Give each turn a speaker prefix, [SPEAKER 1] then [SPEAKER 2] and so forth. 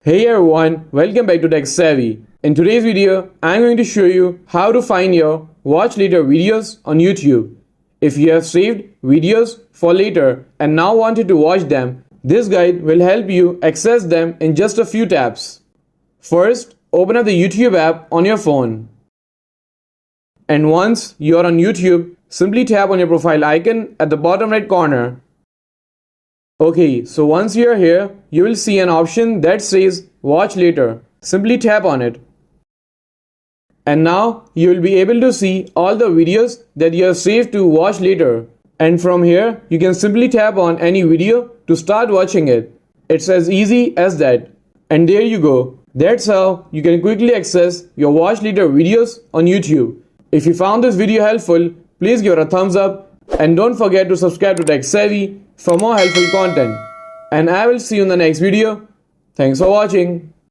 [SPEAKER 1] Hey everyone, welcome back to Tech Savvy. In today's video, I'm going to show you how to find your watch later videos on YouTube. If you have saved videos for later and now wanted to watch them, this guide will help you access them in just a few taps. First, open up the YouTube app on your phone. And once you are on YouTube, simply tap on your profile icon at the bottom right corner. Okay, so once you are here, you will see an option that says Watch Later. Simply tap on it. And now you will be able to see all the videos that you have saved to watch later. And from here, you can simply tap on any video to start watching it. It's as easy as that. And there you go. That's how you can quickly access your watch later videos on YouTube. If you found this video helpful, please give it a thumbs up. And don't forget to subscribe to Tech Savvy for more helpful content. And I will see you in the next video. Thanks for watching.